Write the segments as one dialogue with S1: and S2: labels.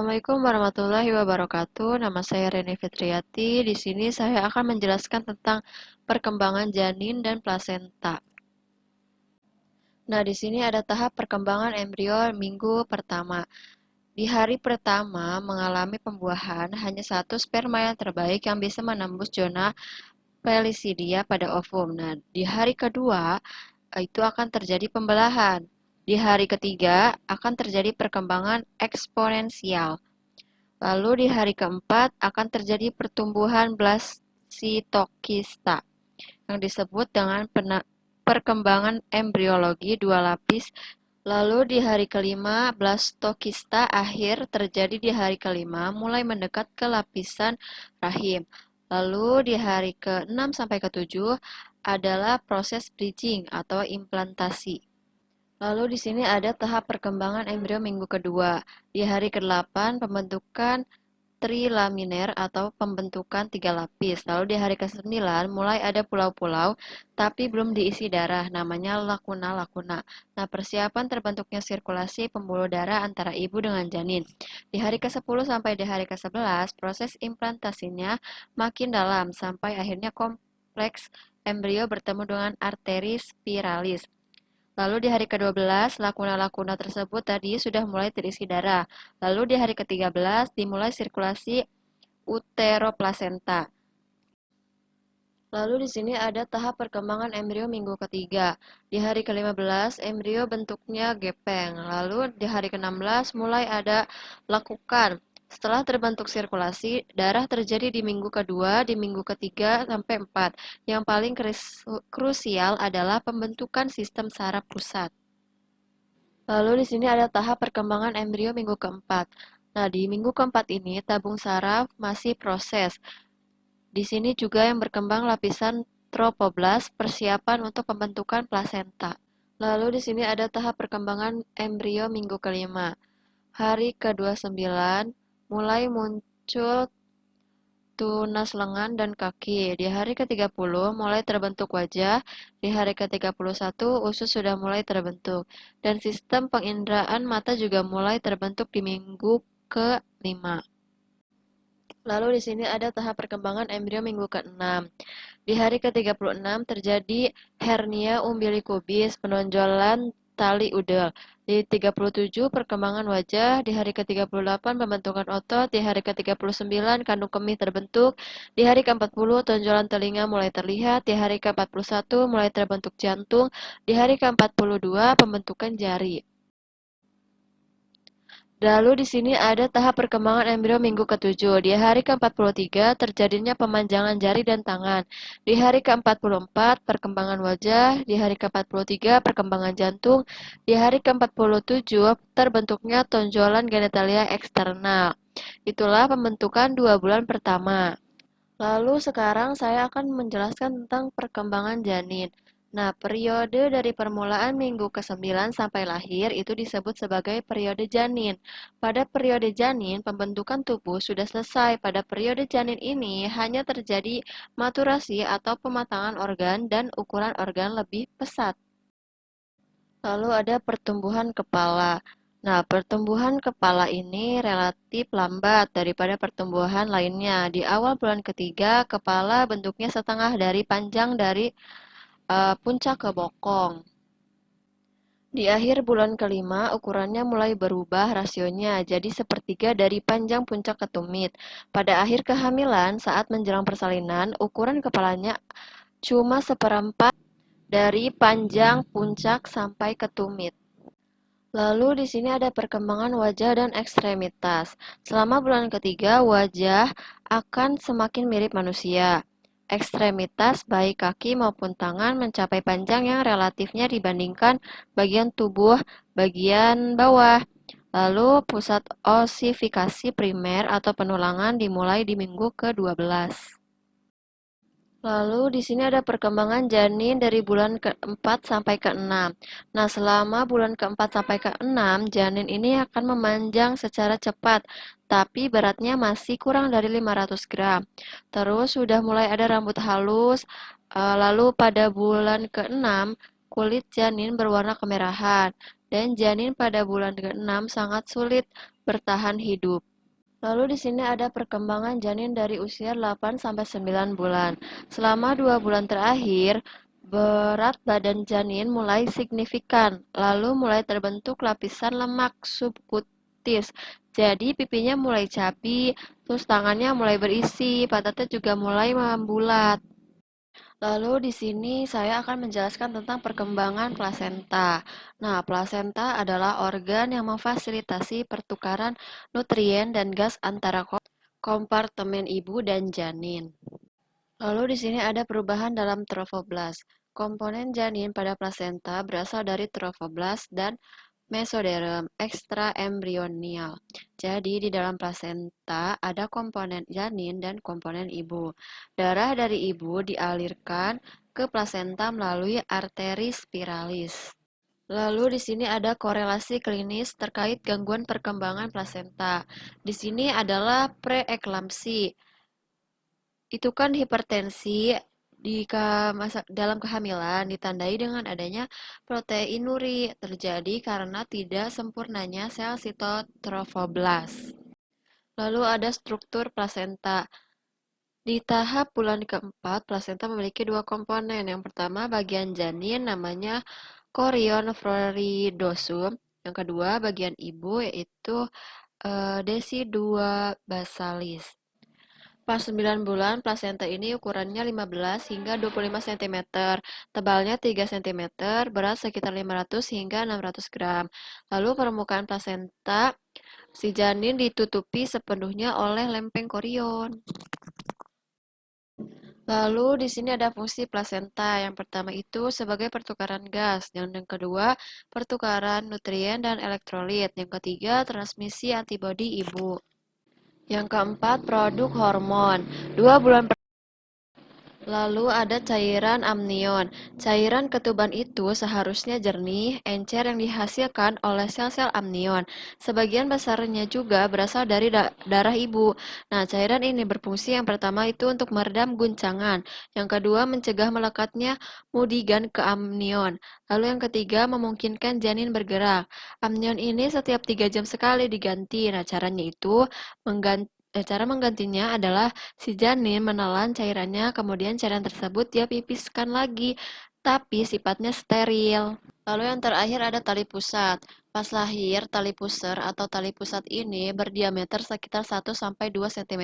S1: Assalamualaikum warahmatullahi wabarakatuh. Nama saya Reni Fitriati. Di sini saya akan menjelaskan tentang perkembangan janin dan plasenta. Nah, di sini ada tahap perkembangan embrio minggu pertama. Di hari pertama mengalami pembuahan, hanya satu sperma yang terbaik yang bisa menembus zona pelisidia pada ovum. Nah, di hari kedua itu akan terjadi pembelahan. Di hari ketiga akan terjadi perkembangan eksponensial. Lalu di hari keempat akan terjadi pertumbuhan blastocista yang disebut dengan perkembangan embriologi dua lapis. Lalu di hari kelima, blastocista akhir terjadi di hari kelima mulai mendekat ke lapisan rahim. Lalu di hari ke-6 sampai ke-7 adalah proses bridging atau implantasi. Lalu di sini ada tahap perkembangan embrio minggu kedua. Di hari ke-8 pembentukan trilaminer atau pembentukan tiga lapis. Lalu di hari ke-9 mulai ada pulau-pulau tapi belum diisi darah, namanya lakuna-lakuna. Nah, persiapan terbentuknya sirkulasi pembuluh darah antara ibu dengan janin. Di hari ke-10 sampai di hari ke-11 proses implantasinya makin dalam sampai akhirnya kompleks embrio bertemu dengan arteri spiralis. Lalu di hari ke-12, lakuna-lakuna tersebut tadi sudah mulai terisi darah. Lalu di hari ke-13 dimulai sirkulasi uteroplasenta. Lalu di sini ada tahap perkembangan embrio minggu ketiga. Di hari ke-15, embrio bentuknya gepeng. Lalu di hari ke-16 mulai ada lekukan. Setelah terbentuk sirkulasi, darah terjadi di minggu kedua, di minggu ketiga sampai 4. Yang paling krusial adalah pembentukan sistem saraf pusat. Lalu di sini ada tahap perkembangan embrio minggu keempat. Nah, di minggu keempat ini tabung saraf masih proses. Di sini juga yang berkembang lapisan tropoblas persiapan untuk pembentukan plasenta. Lalu di sini ada tahap perkembangan embrio minggu kelima. Hari ke-29 mulai muncul tunas lengan dan kaki. Di hari ke-30 mulai terbentuk wajah, di hari ke-31 usus sudah mulai terbentuk, dan sistem penginderaan mata juga mulai terbentuk di minggu ke-5. Lalu di sini ada tahap perkembangan embrio minggu ke-6. Di hari ke-36 terjadi hernia umbilikubis, penonjolan tali udel. Di 37 perkembangan wajah, di hari ke-38 pembentukan otot, di hari ke-39 kandung kemih terbentuk, di hari ke-40 tonjolan telinga mulai terlihat, di hari ke-41 mulai terbentuk jantung, di hari ke-42 pembentukan jari. Lalu di sini ada tahap perkembangan embrio minggu ke-7. Di hari ke-43 terjadinya pemanjangan jari dan tangan. Di hari ke-44 perkembangan wajah, di hari ke-43 perkembangan jantung, di hari ke-47 terbentuknya tonjolan genitalia eksternal. Itulah pembentukan 2 bulan pertama. Lalu sekarang saya akan menjelaskan tentang perkembangan janin. Nah, periode dari permulaan minggu ke-9 sampai lahir itu disebut sebagai periode janin. Pada periode janin, pembentukan tubuh sudah selesai. Pada periode janin ini hanya terjadi maturasi atau pematangan organ dan ukuran organ lebih pesat. Lalu ada pertumbuhan kepala. Nah, pertumbuhan kepala ini relatif lambat daripada pertumbuhan lainnya. Di awal bulan ketiga, kepala bentuknya setengah dari panjang dari puncak ke bokong. Di akhir bulan kelima, ukurannya mulai berubah rasionya, jadi sepertiga dari panjang puncak ke tumit. Pada akhir kehamilan, saat menjelang persalinan, ukuran kepalanya cuma seperempat dari panjang puncak sampai ke tumit. Lalu di sini ada perkembangan wajah dan ekstremitas. Selama bulan ketiga, wajah akan semakin mirip manusia. Ekstremitas baik kaki maupun tangan mencapai panjang yang relatifnya dibandingkan bagian tubuh bagian bawah. Lalu pusat osifikasi primer atau penulangan dimulai di minggu ke-12. Lalu di sini ada perkembangan janin dari bulan ke-4 sampai ke-6. Nah, selama bulan ke-4 sampai ke-6, janin ini akan memanjang secara cepat, tapi beratnya masih kurang dari 500 gram. Terus sudah mulai ada rambut halus, lalu pada bulan ke-6, kulit janin berwarna kemerahan, dan janin pada bulan ke-6 sangat sulit bertahan hidup. Lalu di sini ada perkembangan janin dari usia 8 sampai 9 bulan. Selama 2 bulan terakhir, berat badan janin mulai signifikan, lalu mulai terbentuk lapisan lemak subkutis. Jadi pipinya mulai cabi, terus tangannya mulai berisi, pantatnya juga mulai membulat. Lalu di sini saya akan menjelaskan tentang perkembangan plasenta. Nah, plasenta adalah organ yang memfasilitasi pertukaran nutrien dan gas antara kompartemen ibu dan janin. Lalu di sini ada perubahan dalam trofoblast. Komponen janin pada plasenta berasal dari trofoblast dan mesoderm ekstraembrional. Jadi di dalam plasenta ada komponen janin dan komponen ibu. Darah dari ibu dialirkan ke plasenta melalui arteri spiralis. Lalu di sini ada korelasi klinis terkait gangguan perkembangan plasenta. Di sini adalah preeklamsi. Itu kan hipertensi dalam kehamilan ditandai dengan adanya proteinuri terjadi karena tidak sempurnanya sel sitotrofoblas. Lalu ada struktur plasenta. Di tahap bulan keempat, plasenta memiliki dua komponen. Yang pertama bagian janin namanya chorion floridosum. Yang kedua bagian ibu yaitu decidua basalis. Pas 9 bulan, plasenta ini ukurannya 15 hingga 25 cm, tebalnya 3 cm, berat sekitar 500 hingga 600 gram. Lalu permukaan plasenta, si janin ditutupi sepenuhnya oleh lempeng korion. Lalu di sini ada fungsi plasenta. Yang pertama itu sebagai pertukaran gas, yang kedua pertukaran nutrien dan elektrolit, yang ketiga transmisi antibodi ibu. Yang keempat, produk hormon. 2 bulan Lalu ada cairan amnion. Cairan ketuban itu seharusnya jernih, encer yang dihasilkan oleh sel-sel amnion. Sebagian besarnya juga berasal dari darah ibu. Nah, cairan ini berfungsi yang pertama itu untuk meredam guncangan. Yang kedua, mencegah melekatnya mudigan ke amnion. Lalu yang ketiga, memungkinkan janin bergerak. Amnion ini setiap 3 jam sekali diganti. Nah, caranya itu cara menggantinya adalah si janin menelan cairannya, kemudian cairan tersebut dia pipiskan lagi, tapi sifatnya steril. Lalu yang terakhir ada tali pusat. Pas lahir, tali pusar atau tali pusat ini berdiameter sekitar 1-2 cm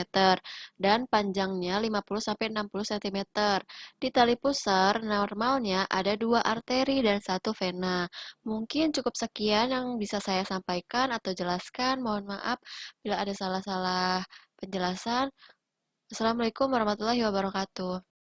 S1: dan panjangnya 50-60 cm. Di tali pusar normalnya ada 2 arteri dan 1 vena. Mungkin cukup sekian yang bisa saya sampaikan atau jelaskan. Mohon maaf bila ada salah-salah penjelasan. Assalamualaikum warahmatullahi wabarakatuh.